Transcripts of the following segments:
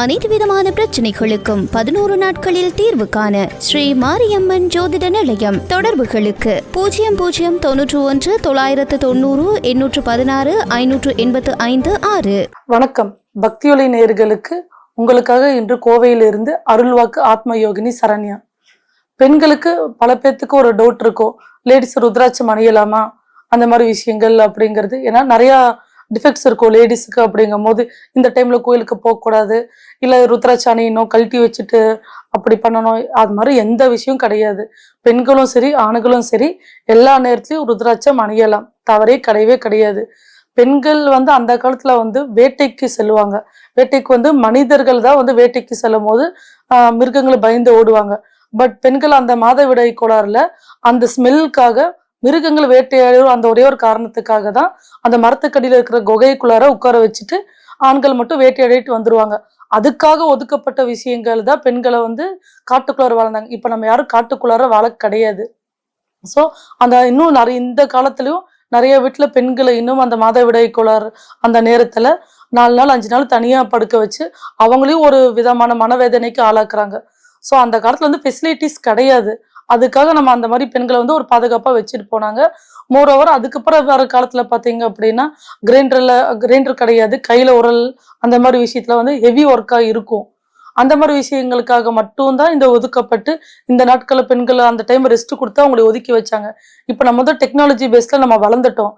அனைத்து விதமான பிரச்சனைகளுக்கும் 11 நாட்களில் தீர்வு காண ஸ்ரீ மாரியம்மன் ஜோதிட நிலையம். தொடர்புகளுக்கு 0091 990 816 585 6. வணக்கம். பக்தியொலி நேயர்களுக்கு உங்களுக்காக இன்று கோவையிலிருந்து அருள்வாக்கு ஆத்ம யோகினி சரண்யா. பெண்களுக்கு பல பேர்த்துக்கு ஒரு டவுட் இருக்கும், லேடிஸ் ருத்ராட்சம் அணியலாமா அந்த மாதிரி விஷயங்கள் அப்படிங்கிறது. ஏன்னா நிறைய டிஃபெக்ட்ஸ் இருக்கும் லேடிஸுக்கு. அப்படிங்கும் போது இந்த டைம்ல கோயிலுக்கு போகக்கூடாது, இல்லை ருத்ராட்சம் அணியணும், கழட்டி வச்சுட்டு அப்படி பண்ணணும், அது மாதிரி எந்த விஷயம் கிடையாது. பெண்களும் சரி ஆண்களும் சரி எல்லா நேரத்துலையும் ருத்ராட்சம் அணியலாம், தவறே கிடையவே கிடையாது. பெண்கள் அந்த காலத்துல வேட்டைக்கு செல்லுவாங்க. வேட்டைக்கு மனிதர்கள் தான் வேட்டைக்கு செல்லும் போது மிருகங்களை பயந்து ஓடுவாங்க. பட் பெண்கள் அந்த மாதவிடாய் கோளாறுல அந்த ஸ்மெல்லுக்காக மிருகங்கள் வேட்டையாடும் அந்த ஒரே ஒரு காரணத்துக்காக தான் அந்த மரத்துக்கடியில இருக்கிற குகைக்குள்ளார உட்கார வச்சுட்டு ஆண்கள் மட்டும் வேட்டையாடிட்டு வந்துருவாங்க. அதுக்காக ஒதுக்கப்பட்ட விஷயங்கள் தான் பெண்களை காட்டுக்குள்ளார வாழ்ந்தாங்க. இப்ப நம்ம யாரும் காட்டுக்குள்ளார வாழ கிடையாது. ஸோ இன்னும் நிறைய இந்த காலத்துலயும் நிறைய வீட்டுல பெண்களை இன்னும் அந்த மாதவிடாய் கோளாறு அந்த நேரத்துல 4 நாள் 5 நாள் தனியா படுக்க வச்சு அவங்களையும் ஒரு விதமான மனவேதனைக்கு ஆளாக்குறாங்க. ஸோ அந்த காலத்துல ஃபெசிலிட்டிஸ் கிடையாது. அதுக்காக நம்ம அந்த மாதிரி பெண்களை ஒரு பாதுகாப்பா வச்சுட்டு போனாங்க. மோரோவர் அதுக்கப்புறம் வர காலத்துல பாத்தீங்க அப்படின்னா கிரைண்டர் கிடையாது, கையில உரல் அந்த மாதிரி விஷயத்துல ஹெவி ஒர்க்கா இருக்கும். அந்த மாதிரி விஷயங்களுக்காக மட்டும்தான் இந்த ஒதுக்கப்பட்டு இந்த நாட்கள பெண்கள் அந்த டைம் ரெஸ்ட் கொடுத்து அவங்களை ஒதுக்கி வச்சாங்க. இப்ப நம்ம டெக்னாலஜி பேஸ்ல நம்ம வளர்ந்துட்டோம்.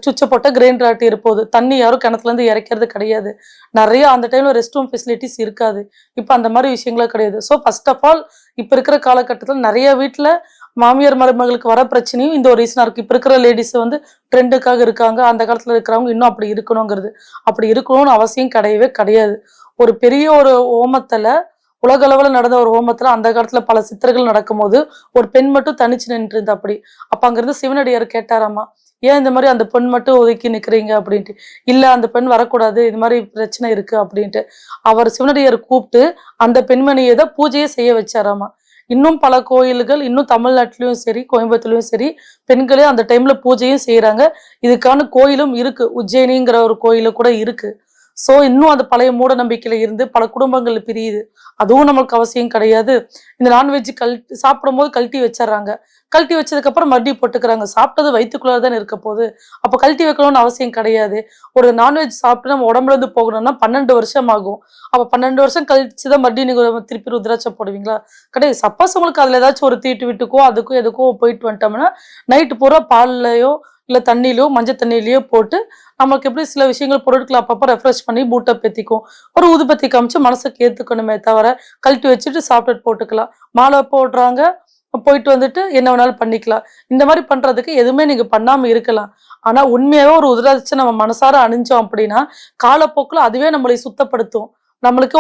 சுவிட்சை போட்ட கிரைண்டர் ஆட்டி இருப்போது, தண்ணி யாரும் கிணத்துல இருந்து இறக்கிறது கிடையாது. நிறைய அந்த டைம்ல ரெஸ்ட் ரூம் ஃபெசிலிட்டிஸ் இருக்காது. இப்ப அந்த மாதிரி விஷயங்களும் கிடையாது. ஸோ ஃபர்ஸ்ட் ஆஃப் ஆல் இப்ப இருக்கிற காலகட்டத்தில் நிறைய வீட்டுல மாமியார் மருமகளுக்கு வர பிரச்சனையும் இந்த ஒரு ரீசனா இருக்கு. இப்ப இருக்கிற லேடிஸ் ட்ரெண்டுக்காக இருக்காங்க, அந்த காலத்துல இருக்கிறவங்க இன்னும் அப்படி இருக்கணுங்கிறது. அப்படி இருக்கணும்னு அவசியம் கிடையவே கிடையாது. ஒரு பெரிய ஒரு ஹோமத்துல உலக அளவுல நடந்த ஒரு ஹோமத்துல அந்த காலத்துல பல சித்தர்கள் நடக்கும்போது ஒரு பெண் மட்டும் தனிச்சு நின்று இருந்தா. அப்படி அப்ப அங்கிருந்து சிவனடியார் கேட்டாராமா, ஏன் இந்த மாதிரி அந்த பெண் மட்டும் ஒதுக்கி நிக்கிறீங்க அப்படின்ட்டு. இல்ல அந்த பெண் வரக்கூடாது, இது மாதிரி பிரச்சனை இருக்கு அப்படின்ட்டு அவர் சிவனடியார் கூப்பிட்டு அந்த பெண்மணியை தான் பூஜையே செய்ய வச்சாராமா. இன்னும் பல கோயில்கள் இன்னும் தமிழ்நாட்டிலயும் சரி கோயம்புத்தூர்லயும் சரி பெண்களே அந்த டைம்ல பூஜையும் செய்யறாங்க. இதுக்கான கோயிலும் இருக்கு, உஜ்ஜயினிங்கிற ஒரு கோயிலு கூட இருக்கு. ஸோ இன்னும் அந்த பழைய மூட நம்பிக்கையில இருந்து பல குடும்பங்கள் பிரியுது. அதுவும் நம்மளுக்கு அவசியம் கிடையாது. இந்த நான்வெஜ் சாப்பிடும் போது கழட்டி வச்சிடறாங்க. கழட்டி வச்சதுக்கு அப்புறம் மறுபடியும் போட்டுக்கிறாங்க. சாப்பிட்டது வயிற்றுக்குள்ளார தான் இருக்க போகுது. அப்ப கழட்டி வைக்கணும்னு அவசியம் கிடையாது. ஒரு நான்வெஜ் சாப்பிட்டு நம்ம உடம்புல இருந்து போகணும்னா 12 வருஷம் ஆகும். அப்ப 12 வருஷம் கழிச்சுதான் மறுபடியும் நீங்க திருப்பி ருத்ராட்சம் போடுவீங்களா? கிடையாது. சப்போஸ் உங்களுக்கு அதுல ஏதாச்சும் ஒரு தீட்டு வீட்டுக்கோ அதுக்கும் எதுக்கோ போயிட்டு வந்துட்டோம்னா நைட்டு பூரா பால்லயோ இல்ல தண்ணியிலயோ மஞ்சள் தண்ணியிலயோ போட்டு நமக்கு எப்படி சில விஷயங்கள் பொருட்களை அப்பப்போ ரெஃப்ரெஷ் பண்ணி பூட்டை பேத்திக்கும். ஒரு ஊதுபத்தி காமிச்சு மனசுக்கு ஏத்துக்கணுமே தவிர கழட்டி வச்சுட்டு சாப்பிட்டு போட்டுக்கலாம். மாலை போடுறாங்க, போயிட்டு என்ன வேணாலும் பண்ணிக்கலாம். இந்த மாதிரி பண்றதுக்கு எதுவுமே நீங்க பண்ணாம இருக்கலாம். ஆனா உண்மையாவே ஒரு உதிராட்சி நம்ம மனசார அணிஞ்சோம் அப்படின்னா காலப்போக்கில் அதுவே நம்மளை சுத்தப்படுத்தும். நம்மளுக்கு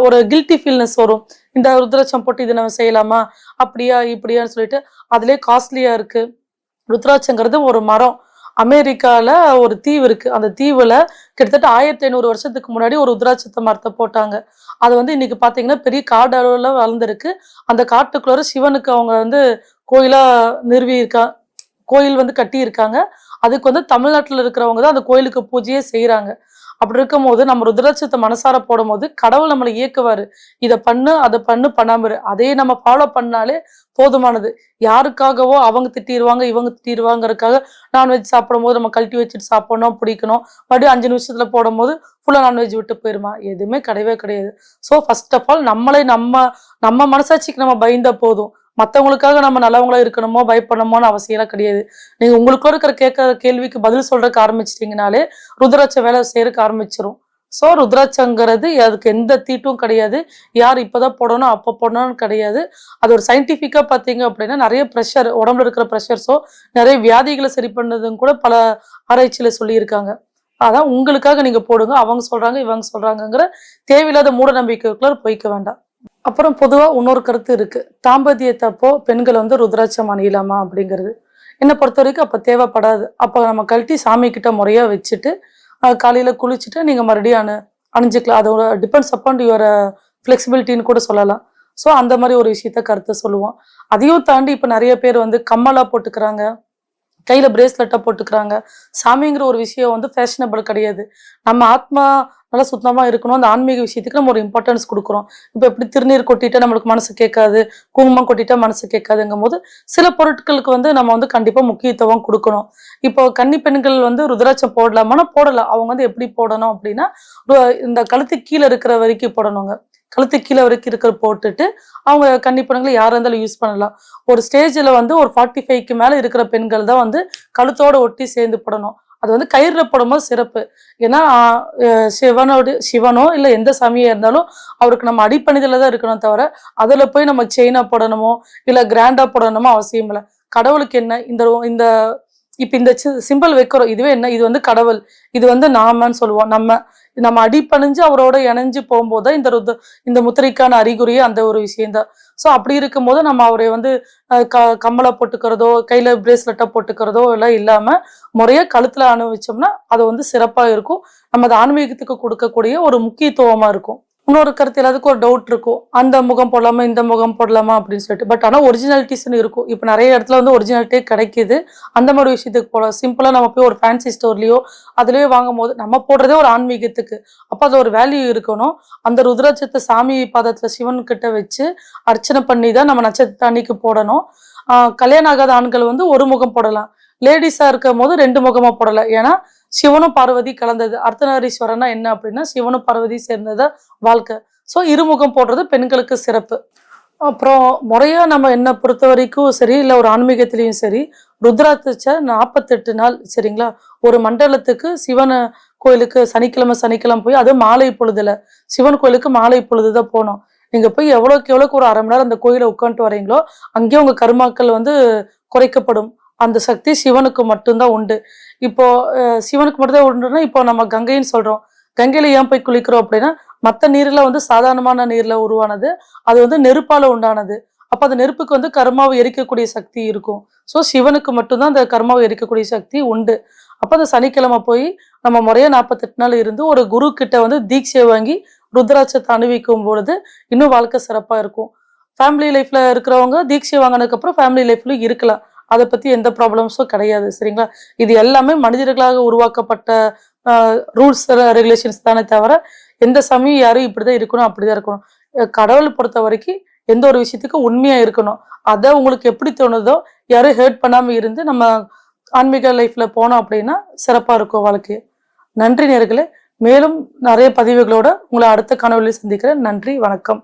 ஒரு கில்ட்டி ஃபீல்னஸ் வரும். இந்த ருத்ராட்சம் போட்டு இதை நம்ம செய்யலாமா அப்படியா இப்படியான்னு சொல்லிட்டு. அதுலயே காஸ்ட்லியா இருக்கு. ருத்ராட்சங்கிறது ஒரு மரம். அமெரிக்கால ஒரு தீவு இருக்கு. அந்த தீவுல கிட்டத்தட்ட 1500 வருஷத்துக்கு முன்னாடி ஒரு ருத்ராட்சத்தை மரத்தை போட்டாங்க. அது இன்னைக்கு பாத்தீங்கன்னா பெரிய காடு அளவுல வளர்ந்துருக்கு. அந்த காட்டுக்குள்ளார சிவனுக்கு அவங்க கோயிலா கோயில் கட்டி இருக்காங்க. அதுக்கு தமிழ்நாட்டுல இருக்கிறவங்க தான் அந்த கோயிலுக்கு பூஜையே செய்யறாங்க. அப்படி இருக்கும் போது நம்ம ருத்ராட்சத்தை மனசார போடும் போது கடவுள் நம்மளை இயக்குவாரு. இதை பண்ணு அதை பண்ணாம அதே நம்ம ஃபாலோ பண்ணாலே போதுமானது. யாருக்காகவோ அவங்க திட்டிடுவாங்க இவங்க திட்டிடுவாங்கிறதுக்காக நான்வெஜ் சாப்பிடும் போது நம்ம கழட்டி வச்சுட்டு சாப்பிடணும் பிடிக்கணும், மறுபடியும் 5 நிமிஷத்துல போடும் போது ஃபுல்லா நான்வெஜ் விட்டு போயிருமா? எதுவுமே கிடையவே கிடையாது. ஸோ ஃபர்ஸ்ட் ஆஃப் ஆல் நம்மளே நம்ம மனசாட்சிக்கு நம்ம பயந்தா போதும். மற்றவங்களுக்காக நம்ம நல்லவங்களா இருக்கணுமோ பயப்படணுமோன்னு அவசியம் கிடையாது. நீங்க உங்களுக்குள்ள இருக்கிற கேட்கற கேள்விக்கு பதில் சொல்றதுக்கு ஆரம்பிச்சிட்டீங்கனாலே ருத்ராட்ச வேலை செய்யறதுக்கு ஆரம்பிச்சிரும். ஸோ ருத்ராட்சங்கிறது அதுக்கு எந்த தீட்டும் கிடையாது. யார் இப்பதான் போடணும் அப்போ போடணும்னு கிடையாது. அது ஒரு சயின்டிஃபிக்கா பார்த்தீங்க அப்படின்னா நிறைய ப்ரெஷர் உடம்புல இருக்கிற ப்ரெஷர்ஸோ நிறைய வியாதிகளை சரி பண்ணதுன்னு கூட பல ஆராய்ச்சியில சொல்லியிருக்காங்க. அதான் உங்களுக்காக நீங்க போடுங்க, அவங்க சொல்றாங்க இவங்க சொல்றாங்கிற தேவையில்லாத மூட நம்பிக்கைக்குள்ள போய்க்க வேண்டாம். அப்புறம் பொதுவா இன்னொரு கருத்து இருக்கு. தாம்பத்தியத்தப்போ பெண்கள் ருத்ராட்சம் அணியலாமா அப்படிங்கிறது. என்னை பொறுத்த வரைக்கும் அப்ப தேவைப்படாது. அப்ப நம்ம கழட்டி சாமி கிட்ட முறையா வச்சுட்டு காலையில குளிச்சுட்டு நீங்க மறுபடியும் அணிஞ்சுக்கலாம். அதோட டிபெண்ட்ஸ் அப்பான் யுவர் ஃபிளெக்சிபிலிட்டின்னு கூட சொல்லலாம். ஸோ அந்த மாதிரி ஒரு விஷயத்த கருத்து சொல்லுவோம். அதையும் தாண்டி இப்ப நிறைய பேர் கம்மலா போட்டுக்கிறாங்க, கையில பிரேஸ்லெட்டை போட்டுக்கிறாங்க. சாமிங்கிற ஒரு விஷயம் வந்து ஃபேஷனபிள் கிடையாது. நம்ம ஆத்மா நல்லா சுத்தமா இருக்கணும். அந்த ஆன்மீக விஷயத்துக்கு நம்ம ஒரு இம்பார்ட்டன்ஸ் கொடுக்குறோம். இப்போ எப்படி திருநீர் கொட்டிட்டா நம்மளுக்கு மனசு கேட்காது, குங்குமம் கொட்டிட்டா மனசு கேட்காதுங்கும் போது சில பொருட்களுக்கு வந்து நம்ம வந்து கண்டிப்பா முக்கியத்துவம் கொடுக்கணும். இப்போ கன்னி பெண்கள் வந்து ருத்ராட்சம் போடலாமான்னா போடலாம். அவங்க வந்து எப்படி போடணும் அப்படின்னா, இந்த கழுத்துக்கு கீழே இருக்கிற வரைக்கும் போடணுங்க. கழுத்துக்கு கீழே வரைக்கும் இருக்கிற போட்டுட்டு அவங்க கன்னி பெண்களை யாரா இருந்தாலும் யூஸ் பண்ணலாம். ஒரு ஸ்டேஜ்ல வந்து ஒரு 45க்கு மேல இருக்கிற பெண்கள் தான் வந்து கழுத்தோட ஒட்டி சேர்ந்து போடணும். அது வந்து கயிறுல போடும்போது சிறப்பு. ஏன்னா சிவனோ இல்ல எந்த சாமியா இருந்தாலும் அவருக்கு நம்ம அடிப்பணிதல தான் இருக்கணும் தவிர அதுல போய் நம்ம செயினா போடணுமோ இல்ல கிராண்டா போடணுமோ அவசியம் இல்லை. கடவுளுக்கு என்ன இந்த இந்த இப்ப இந்த சிம்பிள் வைக்கிறோம், இதுவே என்ன, இது வந்து கடவுள், இது வந்து நாமன்னு சொல்லுவோம். நம்ம நம்ம அடிப்பணிஞ்சு அவரோட இணைஞ்சு போகும்போது இந்த இந்த முத்திரைக்கான அறிகுறியே அந்த ஒரு விஷயம்தான். ஸோ அப்படி இருக்கும்போது நம்ம அவரை வந்து கம்மலை போட்டுக்கிறதோ கையில பிரேஸ்லெட்டை போட்டுக்கிறதோ எல்லாம் இல்லாம முறையா கழுத்துல அனுபவிச்சோம்னா அது வந்து சிறப்பா இருக்கும். நம்ம அது ஆன்மீகத்துக்கு கொடுக்கக்கூடிய ஒரு முக்கியத்துவமா இருக்கும். இன்னொரு கருத்து எல்லாத்துக்கும் ஒரு டவுட் இருக்கும், அந்த முகம் போடலாமா இந்த முகம் போடலாமா அப்படின்னு சொல்லிட்டு. பட் ஆனால் ஒரிஜினாலிட்டிஸ்ன்னு இருக்கும். இப்போ நிறைய இடத்துல வந்து ஒரிஜினாலிட்டியே கிடைக்குது. அந்த மாதிரி விஷயத்துக்கு போடலாம். சிம்பிளாக நம்ம போய் ஒரு ஃபேன்சி ஸ்டோர்லேயோ அதுலேயோ வாங்கும் போது நம்ம போடுறதே ஒரு ஆன்மீகத்துக்கு, அப்போ அது ஒரு வேல்யூ இருக்கணும். அந்த ருத்ராட்சத்தை சாமி பாதத்தில் சிவன் கிட்ட வச்சு அர்ச்சனை பண்ணி தான் நம்ம நட்சத்திர அன்னைக்கு போடணும். கல்யாணம் ஆகாத ஆண்கள் வந்து ஒரு முகம் போடலாம். லேடிஸா இருக்கும் போது 2 முகமா போடலாம். ஏன்னா சிவனும் பார்வதி கலந்தது. அர்த்தநாரீஸ்வரனா என்ன அப்படின்னா சிவனும் பார்வதி சேர்ந்தத வாழ்க்கை. ஸோ இருமுகம் போடுறது பெண்களுக்கு சிறப்பு. அப்புறம் முறையா நம்ம என்ன பொறுத்த வரைக்கும் சரி, இல்லை ஒரு ஆன்மீகத்திலையும் சரி, ருத்ராட்ச 48 நாள் சரிங்களா, ஒரு மண்டலத்துக்கு சிவன் கோயிலுக்கு சனிக்கிழமை போய் அது மாலை பொழுதுல சிவன் கோயிலுக்கு மாலை பொழுதுதான் போகணும். நீங்க போய் எவ்வளோக்கு ஒரு 1/2 மணி நேரம் அந்த கோயிலை உட்காந்துட்டு வரீங்களோ அங்கேயே உங்க கருமாக்கள் வந்து குறைக்கப்படும். அந்த சக்தி சிவனுக்கு மட்டும்தான் உண்டு. இப்போ சிவனுக்கு மட்டும்தான் உண்டுன்னா இப்போ நம்ம கங்கைன்னு சொல்றோம். கங்கையில ஏன் போய் குளிக்கிறோம் அப்படின்னா மற்ற நீர்ல வந்து சாதாரணமான நீர்ல உருவானது, அது வந்து நெருப்பால உண்டானது. அப்ப அந்த நெருப்புக்கு வந்து கர்மாவை எரிக்கக்கூடிய சக்தி இருக்கும். ஸோ சிவனுக்கு மட்டும்தான் அந்த கர்மாவை எரிக்கக்கூடிய சக்தி உண்டு. அப்ப அந்த சனிக்கிழமை போய் நம்ம முறையா 48 நாள் இருந்து ஒரு குரு கிட்ட வந்து தீட்சை வாங்கி ருத்ராட்சத்தை அணிவிக்கும் பொழுது இன்னும் வாழ்க்கை சிறப்பா இருக்கும். ஃபேமிலி லைஃப்ல இருக்கிறவங்க தீட்சை வாங்கினதுக்கு அப்புறம் ஃபேமிலி லைஃப்லயும் இருக்கலாம். அதை பத்தி எந்த ப்ராப்ளம்ஸும் கிடையாது சரிங்களா. இது எல்லாமே மனிதர்களாக உருவாக்கப்பட்ட ரூல்ஸ் ரெகுலேஷன்ஸ் தானே தவிர எந்த சமயம் யாரும் இப்படிதான் இருக்கணும் அப்படிதான் இருக்கணும். கடவுள் பொறுத்த வரைக்கும் எந்த ஒரு விஷயத்துக்கும் உண்மையா இருக்கணும். அதை உங்களுக்கு எப்படி தோணுதோ யாரும் ஹேர்ட் பண்ணாம இருந்து நம்ம ஆன்மீக லைஃப்ல போனோம் அப்படின்னா சிறப்பா இருக்கும் வாழ்க்கை. நன்றி நேயர்களே. மேலும் நிறைய பதிவுகளோட உங்களை அடுத்த காணொலியில் சந்திக்கிறேன். நன்றி, வணக்கம்.